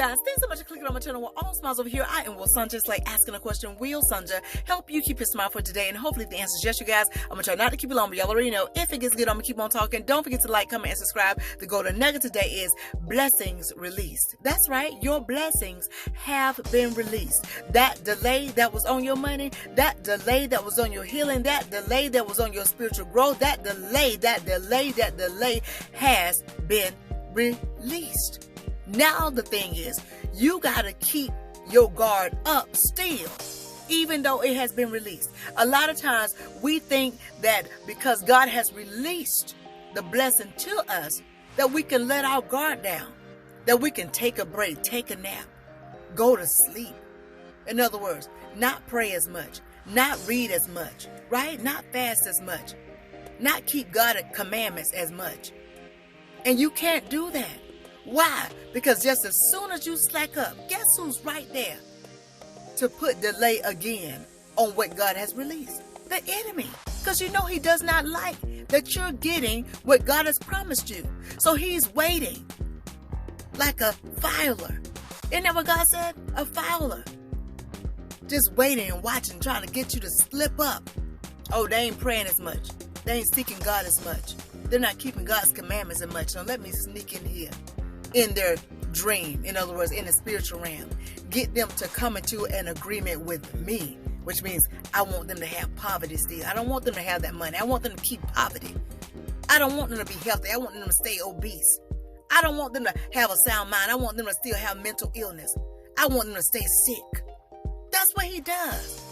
guys? Thanks so much for clicking on my channel. We're all smiles over here. I am Will Sanja. It's like asking a question. Will Sanja help you keep your smile for today? And hopefully the answer is yes, you guys. I'm going to try not to keep it long, but y'all already know. If it gets good, I'm going to keep on talking. Don't forget to like, comment, and subscribe. The golden nugget today is blessings released. That's right. Your blessings have been released. That delay that was on your money, that delay that was on your healing, that delay that was on your spiritual growth, that delay has been released. Now the thing is, you got to keep your guard up still, even though it has been released. A lot of times we think that because God has released the blessing to us, that we can let our guard down, that we can take a break, take a nap, go to sleep. In other words, not pray as much, not read as much, right? Not fast as much, not keep God's commandments as much. And you can't do that. Why? Because just as soon as you slack up, guess who's right there to put delay again on what God has released? The enemy. Because you know he does not like that you're getting what God has promised you. So he's waiting like a filer. Isn't that what God said? A filer. Just waiting and watching, trying to get you to slip up. Oh, they ain't praying as much. They ain't seeking God as much. They're not keeping God's commandments as much. So let me sneak in here. In their dream, in other words, in the spiritual realm, get them to come into an agreement with me, which means I want them to have poverty still. I don't want them to have that money. I want them to keep poverty. I don't want them to be healthy. I want them to stay obese. I don't want them to have a sound mind. I want them to still have mental illness. I want them to stay sick. That's what he does.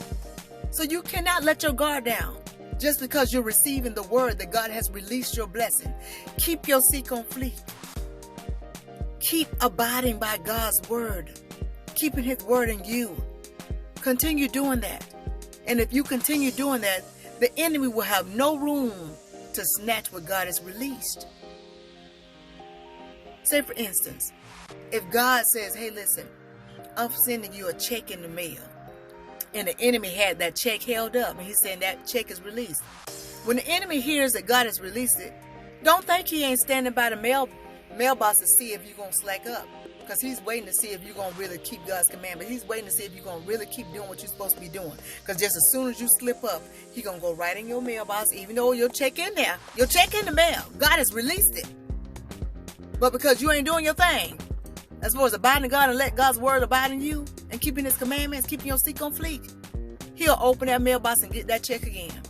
So you cannot let your guard down just because you're receiving the word that God has released your blessing. Keep your seek on fleek. Keep abiding by God's word, keeping his word in you. Continue doing that. And if you continue doing that, the enemy will have no room to snatch what God has released. Say, for instance, if God says, hey, listen, I'm sending you a check in the mail, and the enemy had that check held up, and he's saying that check is released. When the enemy hears that God has released it, don't think he ain't standing by the mailbox to see if you're going to slack up, because he's waiting to see if you're going to really keep God's commandment. He's waiting to see if you're going to really keep doing what you're supposed to be doing, because just as soon as you slip up, he's going to go right in your mailbox, even though your check in there, your check in the mail, God has released it. But because you ain't doing your thing, as far as abiding God and let God's word abide in you and keeping his commandments, keeping your seek on fleek, he'll open that mailbox and get that check again.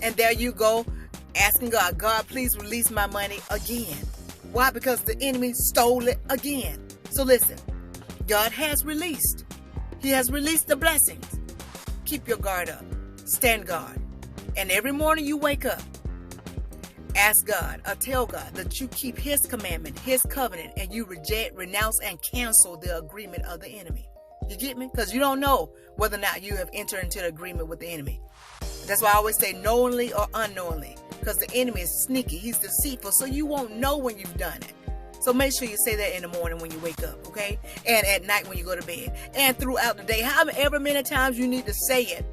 And there you go, asking God, God, please release my money again. Why? Because the enemy stole it again. So listen, God has released. He has released the blessings. Keep your guard up. Stand guard. And every morning you wake up, ask God or tell God that you keep his commandment, his covenant, and you reject, renounce, and cancel the agreement of the enemy. You get me? Because you don't know whether or not you have entered into an agreement with the enemy. That's why I always say knowingly or unknowingly. Because the enemy is sneaky. He's deceitful. So you won't know when you've done it. So make sure you say that in the morning when you wake up, okay? And at night when you go to bed. And throughout the day, however many times you need to say it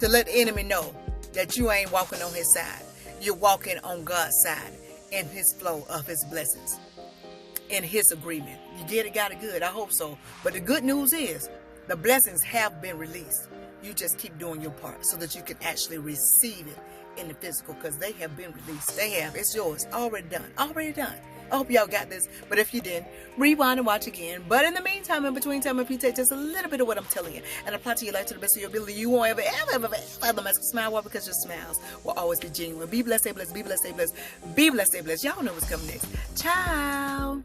to let the enemy know that you ain't walking on his side. You're walking on God's side in his flow of his blessings, in his agreement. You get it, got it good. I hope so. But the good news is the blessings have been released. You just keep doing your part so that you can actually receive it in the physical, because they have been released. They have. It's yours. Already done. Already done. I hope y'all got this. But if you didn't, rewind and watch again. But in the meantime, in between time, if you take just a little bit of what I'm telling you and apply to your life to the best of your ability, you won't ever mask a smile. Why? Because your smiles will always be genuine. Be blessed, stay blessed, be blessed, stay blessed, be blessed, stay blessed. Y'all know what's coming next. Ciao.